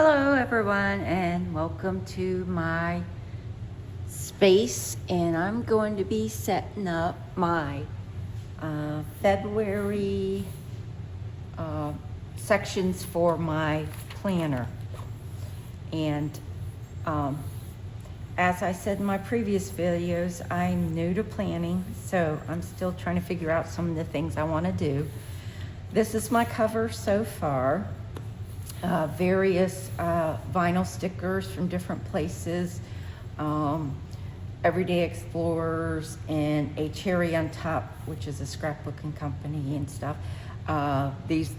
Hello everyone and welcome to my space, and I'm going to be setting up my February sections for my planner. And as I said in my previous videos, I'm new to planning, so I'm still trying to figure out some of the things I want to do. This is my cover so far. Various vinyl stickers from different places, Everyday Explorers, and a cherry on top, which is a scrapbooking company and stuff.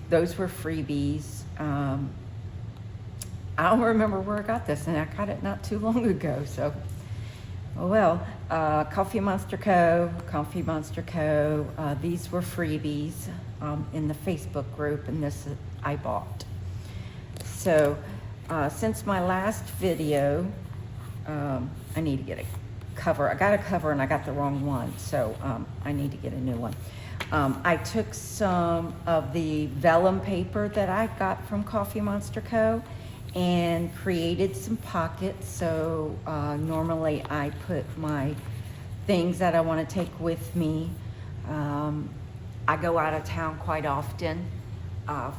Those were freebies. I don't remember where I got this, and I got it not too long ago. So, Coffee Monster Co. These were freebies in the Facebook group, and this I bought. So, since my last video, I need to get a cover. I got a cover and I got the wrong one, so I need to get a new one. I took some of the vellum paper that I got from Coffee Monster Co. and created some pockets. So normally I put my things that I want to take with me. I go out of town quite often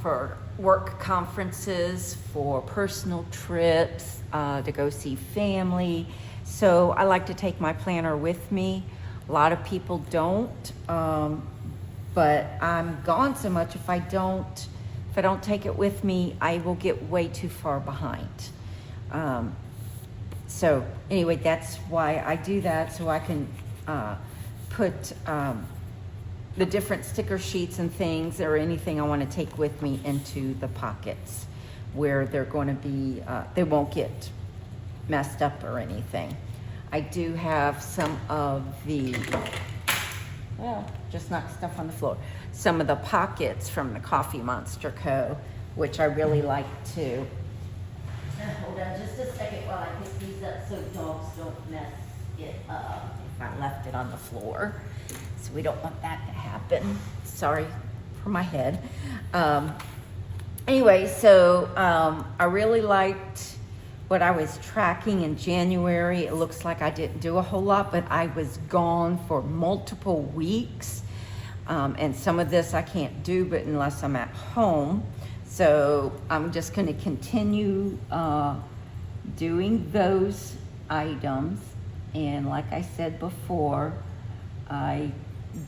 for work conferences, for personal trips, to go see family. So I like to take my planner with me. A lot of people don't, but I'm gone so much. If I don't take it with me, I will get way too far behind. So anyway, that's why I do that, so I can put the different sticker sheets and things, or anything I want to take with me, into the pockets where they're going to be, they won't get messed up or anything. I do have some of the, just knock stuff on the floor. Some of the pockets from the Coffee Monster Co., which I really like too. Hold on just a second while I pick these up so dogs don't mess it up if I left it on the floor. So we don't want that to happen. Sorry for my head. Anyway, so I really liked what I was tracking in January. It looks like I didn't do a whole lot, but I was gone for multiple weeks. And some of this I can't do, but unless I'm at home. So I'm just going to continue doing those items. And like I said before, I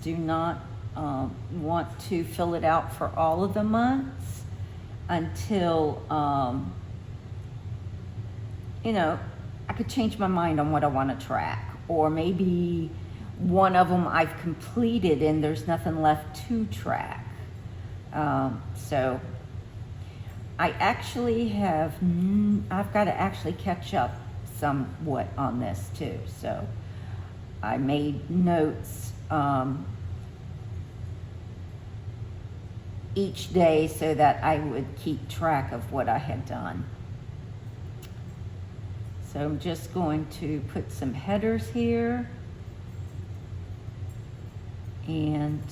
do not want to fill it out for all of the months until, I could change my mind on what I want to track. Or maybe one of them I've completed and there's nothing left to track. So I actually I've got to actually catch up somewhat on this too. So I made notes each day so that I would keep track of what I had done. So I'm just going to put some headers here and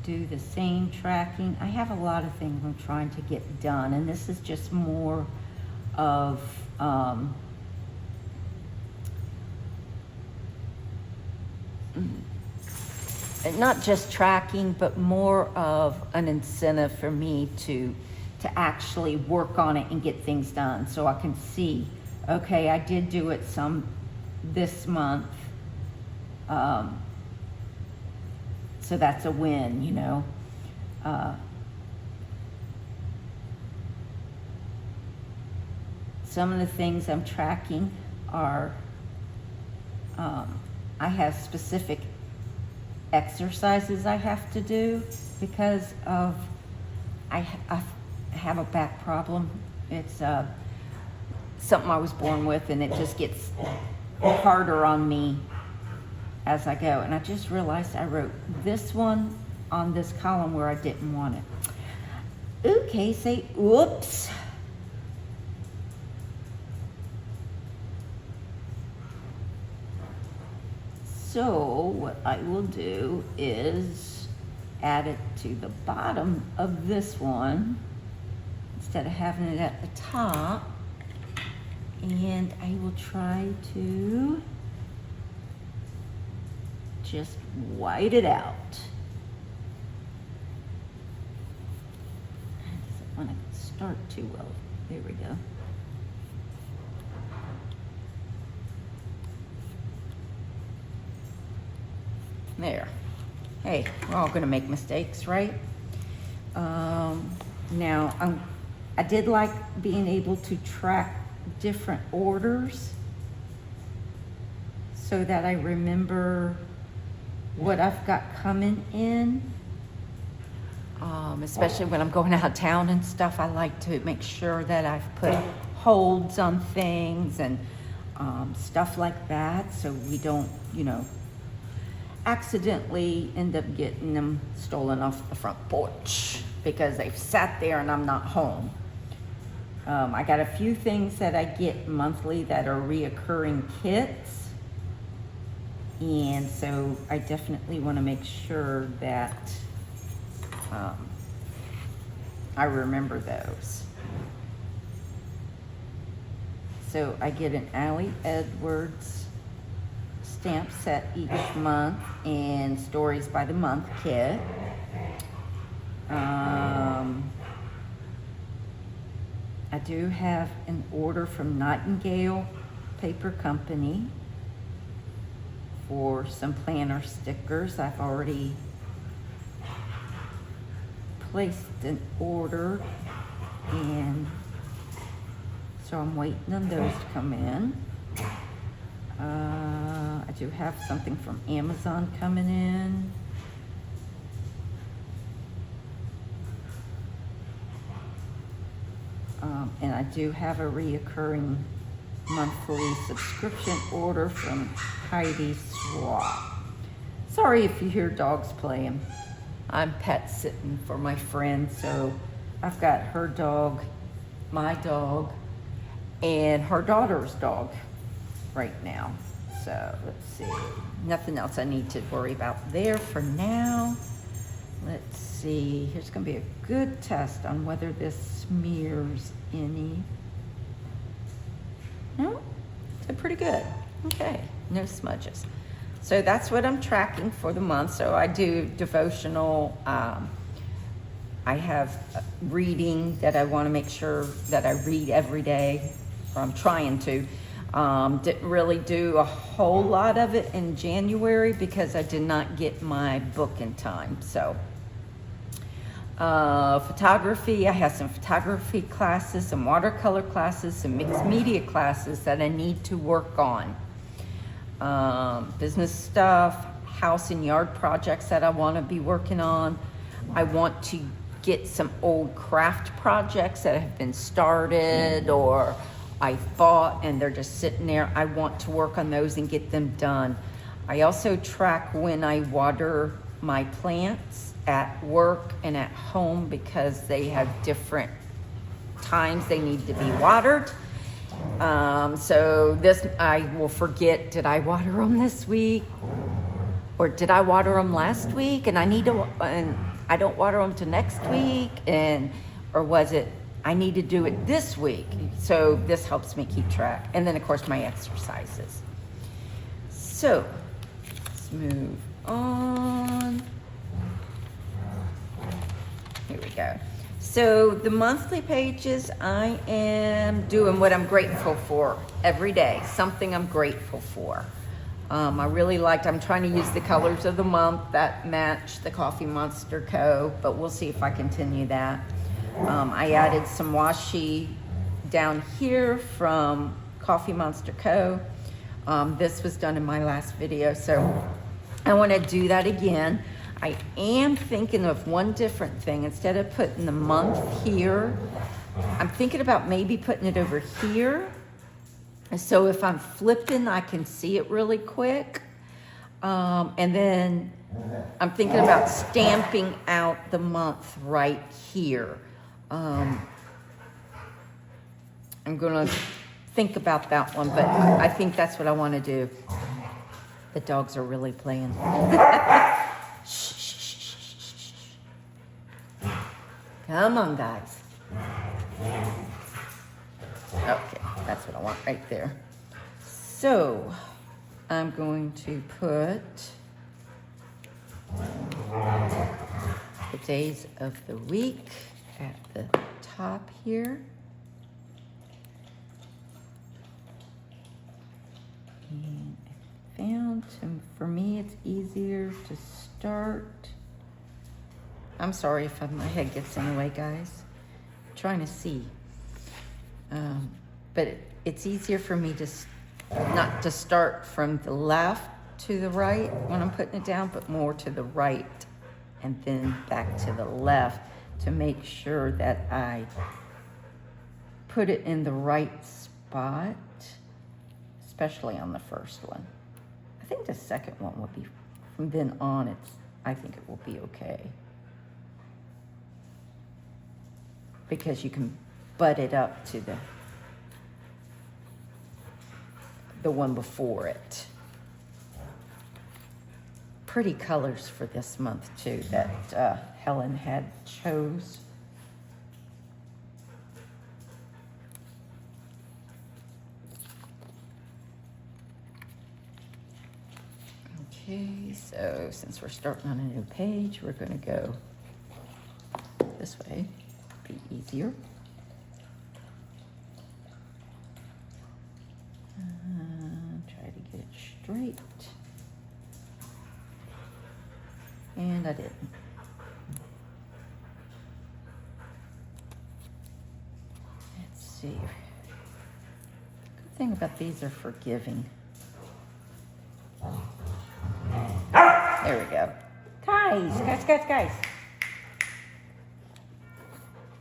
do the same tracking. I have a lot of things I'm trying to get done, and this is just more of not just tracking, but more of an incentive for me to actually work on it and get things done, so I can see, okay, I did do it some this month, so that's a win, Some of the things I'm tracking are, I have specific exercises I have to do because of, I have a back problem. It's something I was born with, and it just gets harder on me as I go. And I just realized I wrote this one on this column where I didn't want it. Okay, say oops. So what I will do is add it to the bottom of this one instead of having it at the top. And I will try to just white it out. I don't want to start too well. There we go. There. Hey, we're all gonna make mistakes, right? Now, I did like being able to track different orders so that I remember what I've got coming in. Especially when I'm going out of town and stuff, I like to make sure that I've put holds on things and stuff like that, so we don't, you know, accidentally end up getting them stolen off the front porch because they've sat there and I'm not home. I got a few things that I get monthly that are reoccurring kits, and so I definitely want to make sure that I remember those. So I get an Allie Edwards stamp set each month and Stories by the Month kit. I do have an order from Nightingale Paper Company for some planner stickers. I've already placed an order, and so I'm waiting on those to come in. I do have something from Amazon coming in. And I do have a reoccurring monthly subscription order from Heidi Swap. Sorry if you hear dogs playing. I'm pet sitting for my friend, so I've got her dog, my dog, and her daughter's dog right now. So let's see, nothing else I need to worry about there for now. Let's see, here's gonna be a good test on whether this smears any. No, so pretty good. Okay, no smudges. So that's what I'm tracking for the month. So I do devotional. I have reading that I want to make sure that I read every day, or I'm trying to. Didn't really do a whole lot of it in January because I did not get my book in time. So photography, I have some photography classes, some watercolor classes, some mixed media classes that I need to work on. Business stuff, house and yard projects that I want to be working on. I want to get some old craft projects that have been started or I bought and they're just sitting there. I want to work on those and get them done. I also track when I water my plants at work and at home because they have different times they need to be watered. So this, I will forget, did I water them this week? Or did I water them last week? And I don't water them till next week? Or was it, I need to do it this week? So this helps me keep track. And then of course my exercises. So let's move on. Here we go. So the monthly pages, I am doing what I'm grateful for every day, something I'm grateful for. I really liked, I'm trying to use the colors of the month that match the Coffee Monster Co., but we'll see if I continue that. I added some washi down here from Coffee Monster Co. This was done in my last video, so I want to do that again. I am thinking of one different thing. Instead of putting the month here, I'm thinking about maybe putting it over here. So if I'm flipping, I can see it really quick. And then I'm thinking about stamping out the month right here. I'm gonna think about that one, but I think that's what I want to do. The dogs are really playing. Shh, shh, shh, shh, shh, shh. Come on, guys. Okay, that's what I want right there. So, I'm going to put the days of the week at the top here. And I found, for me, it's easier to start. I'm sorry if my head gets in the way, guys. I'm trying to see. But it's easier for me to not to start from the left to the right when I'm putting it down, but more to the right and then back to the left to make sure that I put it in the right spot, especially on the first one. I think the second one will be, from then on, I think it will be okay. Because you can butt it up to the one before it. Pretty colors for this month too that Helen had chose. Okay, so since we're starting on a new page, we're going to go this way. Be easier. Try to get it straight. And I didn't. Let's see. Good thing about these are forgiving. There we go. Guys.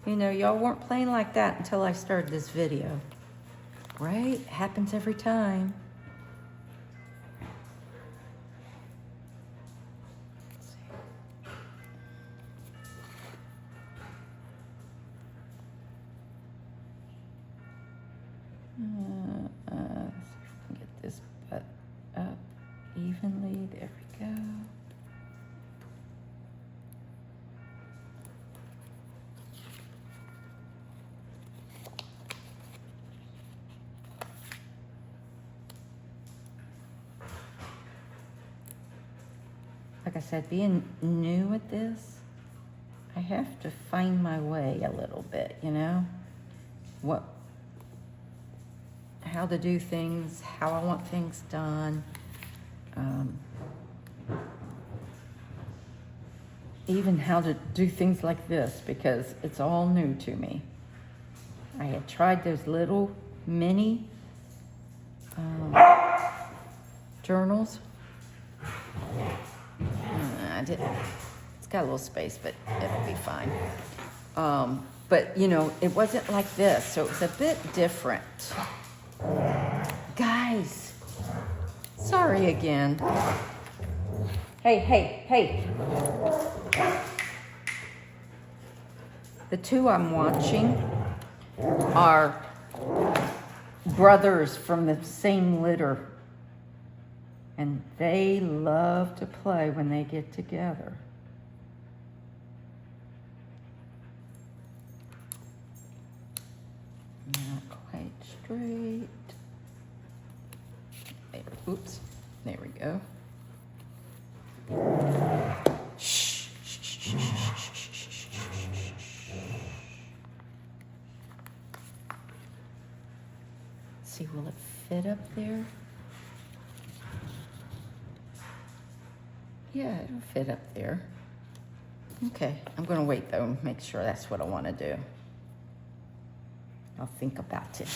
You know, y'all weren't playing like that until I started this video. Right? Happens every time. Get this butt up evenly. There we go. Like I said, being new at this, I have to find my way a little bit, you know? How to do things, how I want things done. Even how to do things like this, because it's all new to me. I had tried those little mini journals. I didn't. It's got a little space, but it'll be fine. But, you know, it wasn't like this, so it was a bit different. Guys, sorry again. Hey. The two I'm watching are brothers from the same litter. And they love to play when they get together. Not quite straight. There, oops, there we go. Shh. See, will it fit up there? Yeah, it'll fit up there. Okay, I'm gonna wait though and make sure that's what I wanna do. I'll think about it.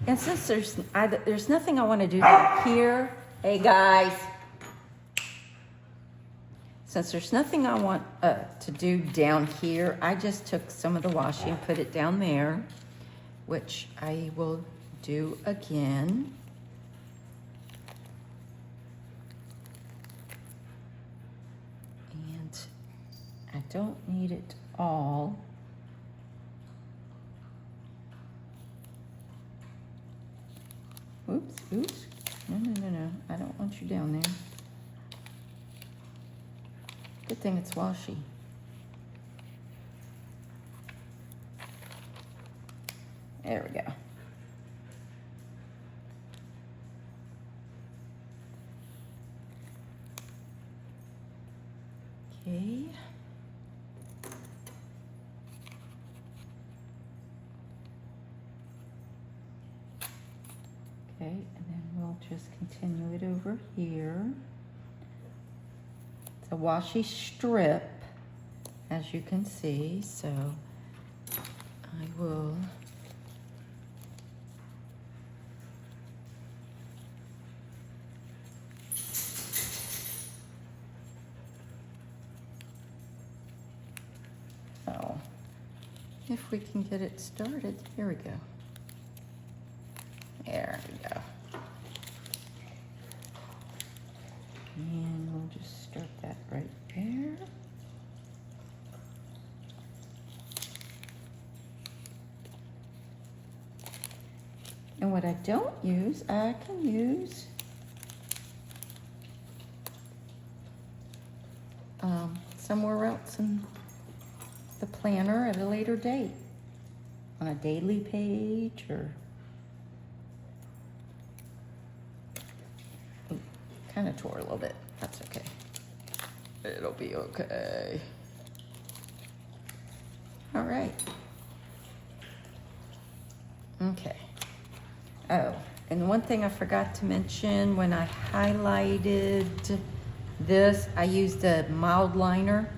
And since there's nothing I wanna do here, hey guys. Since there's nothing I want to do down here, I just took some of the washi and put it down there, which I will do again. I don't need it all. Oops. No. I don't want you down there. Good thing it's washi. There we go. Okay. Okay, and then we'll just continue it over here. It's a washi strip, as you can see, so I will if we can get it started. Here we go. There we go. And we'll just start that right there. And what I don't use, I can use somewhere else in the planner at a later date, on a daily page or kind of tore a little bit. That's okay. It'll be okay. All right. Okay. Oh, and one thing I forgot to mention, when I highlighted this, I used a mild liner.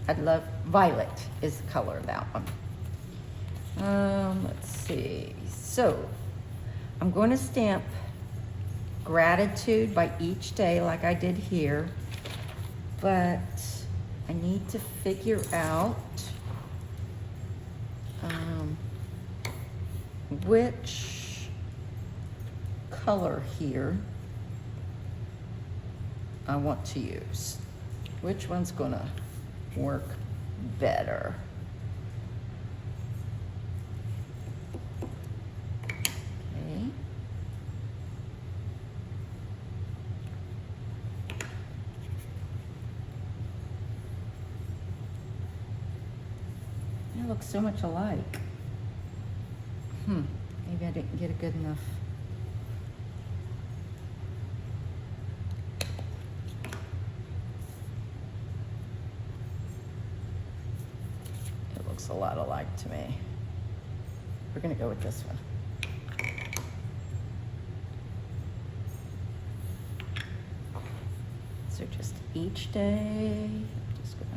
I'd love, violet is the color of that one. Let's see. So, I'm going to stamp gratitude by each day like I did here, but I need to figure out which color here I want to use. Which one's gonna work better? Okay. They look so much alike. Maybe I didn't get a good enough. It looks a lot alike to me. We're gonna go with this one. So just each day, just gonna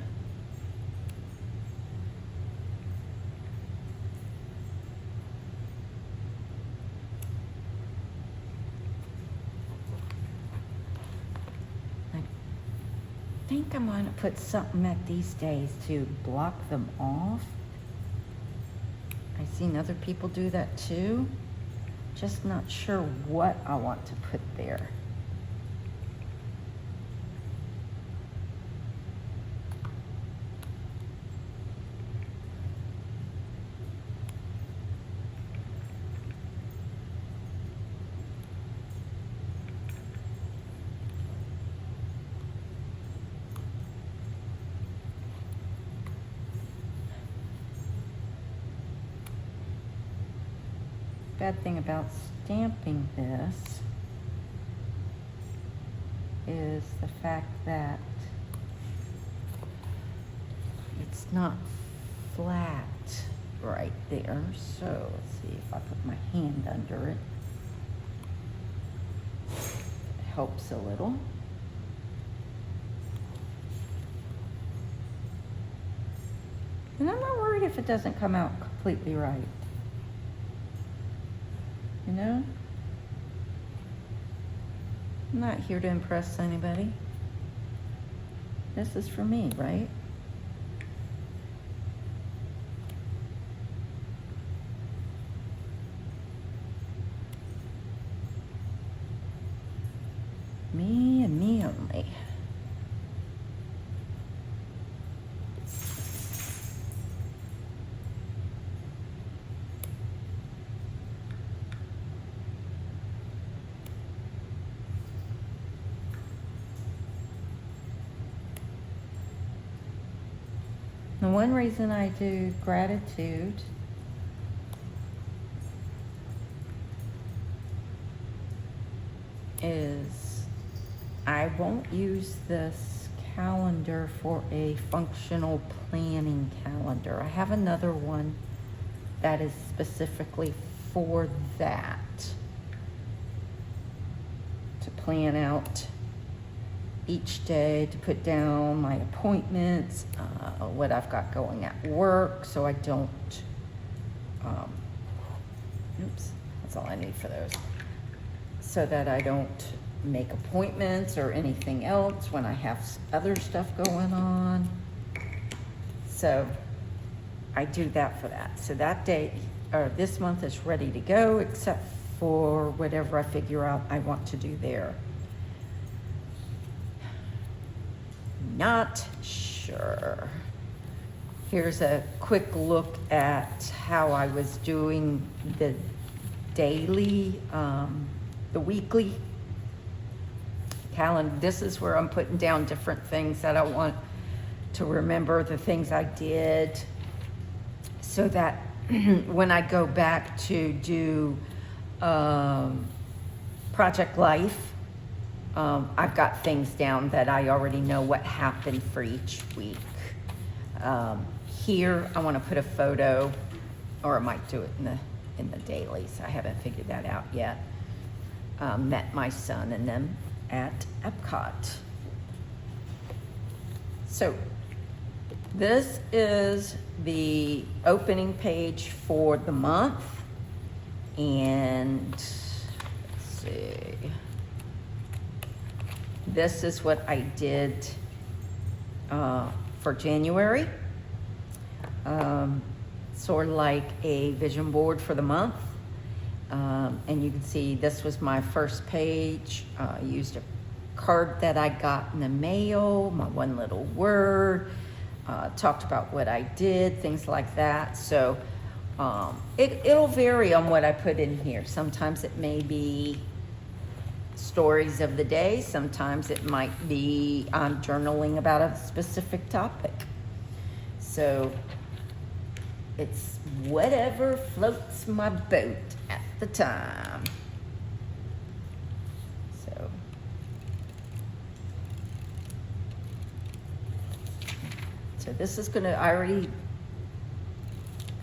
I think I'm going to put something at these days to block them off. I've seen other people do that too. Just not sure what I want to put there. Bad thing about stamping this is the fact that it's not flat right there. So let's see if I put my hand under it. It helps a little. And I'm not worried if it doesn't come out completely right. You know? I'm not here to impress anybody. This is for me, right? Me and me only. And one reason I do gratitude is I won't use this calendar for a functional planning calendar. I have another one that is specifically for that, to plan out each day, to put down my appointments, what I've got going at work, so I don't, oops, that's all I need for those, so that I don't make appointments or anything else when I have other stuff going on. So I do that for that. So that day, or this month, is ready to go, except for whatever I figure out I want to do there. Not sure. Here's a quick look at how I was doing the daily, the weekly calendar. This is where I'm putting down different things that I want to remember, the things I did, so that when I go back to do Project Life, I've got things down that I already know what happened for each week. Here, I want to put a photo, or I might do it in the dailies. I haven't figured that out yet. Met my son and them at Epcot. So this is the opening page for the month, and let's see. This is what I did for January. Sort of like a vision board for the month. And you can see this was my first page. I used a card that I got in the mail, my one little word, talked about what I did, things like that. So it'll vary on what I put in here. Sometimes it may be stories of the day. Sometimes it might be I'm journaling about a specific topic. So it's whatever floats my boat at the time. So this is gonna, I already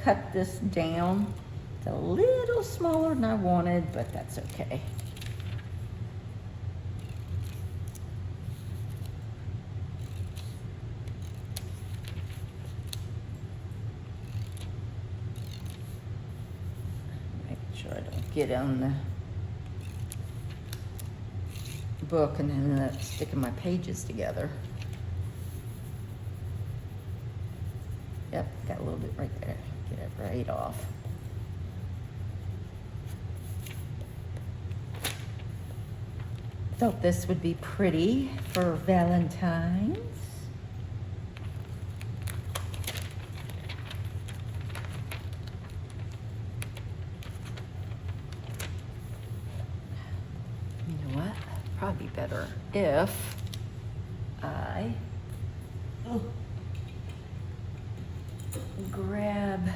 cut this down. It's a little smaller than I wanted, but that's okay. Get on the book and then end up sticking my pages together. Yep, got a little bit right there. Get it right off. Thought this would be pretty for Valentine's. Probably better if I grab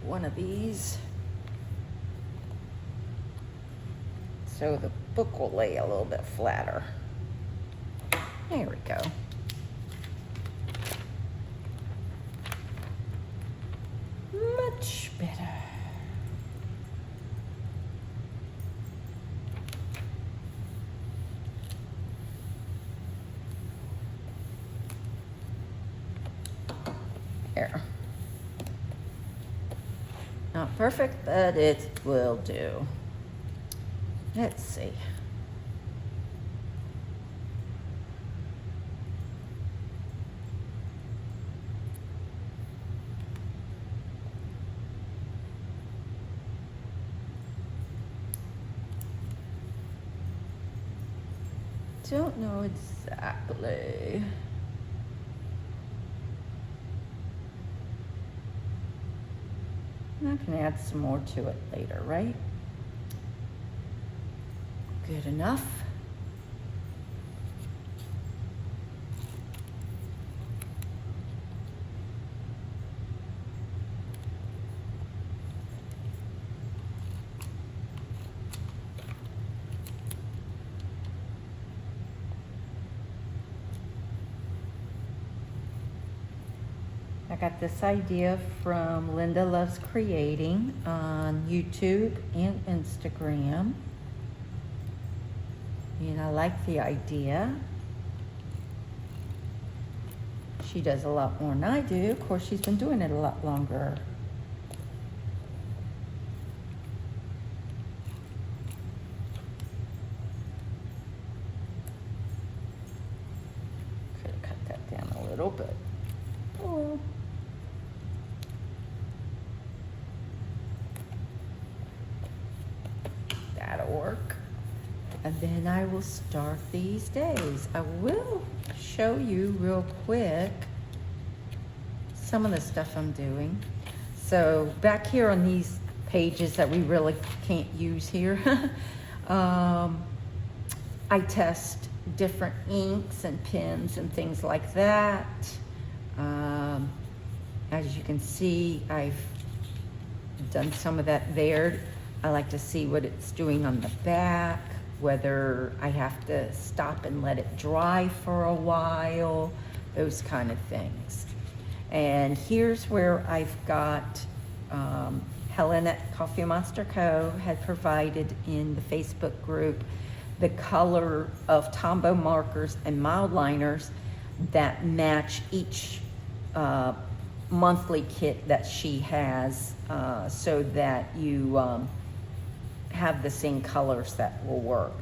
one of these so the book will lay a little bit flatter. There we go. Much better. There. Not perfect, but it will do. Let's see. Don't know exactly. I can add some more to it later, right? Good enough. I got this idea from Linda Loves Creating on YouTube and Instagram. And I like the idea. She does a lot more than I do. Of course, she's been doing it a lot longer. Could have cut that down a little bit. Oh. That'll work. And then I will start these days. I will show you real quick some of the stuff I'm doing. So back here on these pages that we really can't use here, I test different inks and pens and things like that. As you can see, I've done some of that there. I like to see what it's doing on the back, whether I have to stop and let it dry for a while, those kind of things. And here's where I've got Helen at Coffee Monster Co. had provided in the Facebook group the color of Tombow markers and mild liners that match each monthly kit that she has, so that you have the same colors that will work.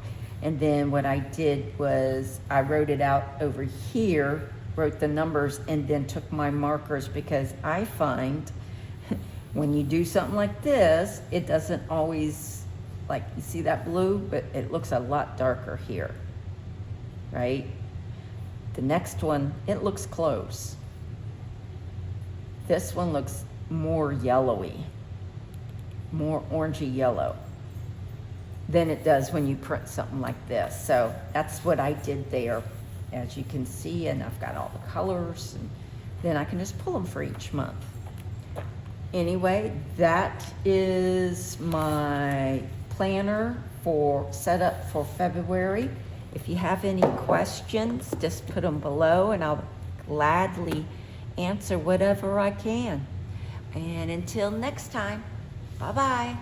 And then what I did was I wrote it out over here, wrote the numbers, and then took my markers, because I find when you do something like this, it doesn't always, like, you see that blue, but it looks a lot darker here, right? The next one, it looks close. This one looks more yellowy, more orangey yellow than it does when you print something like this. So that's what I did there, as you can see, and I've got all the colors, and then I can just pull them for each month. Anyway, that is my planner for setup for February. If you have any questions, just put them below and I'll gladly answer whatever I can. And until next time, bye-bye.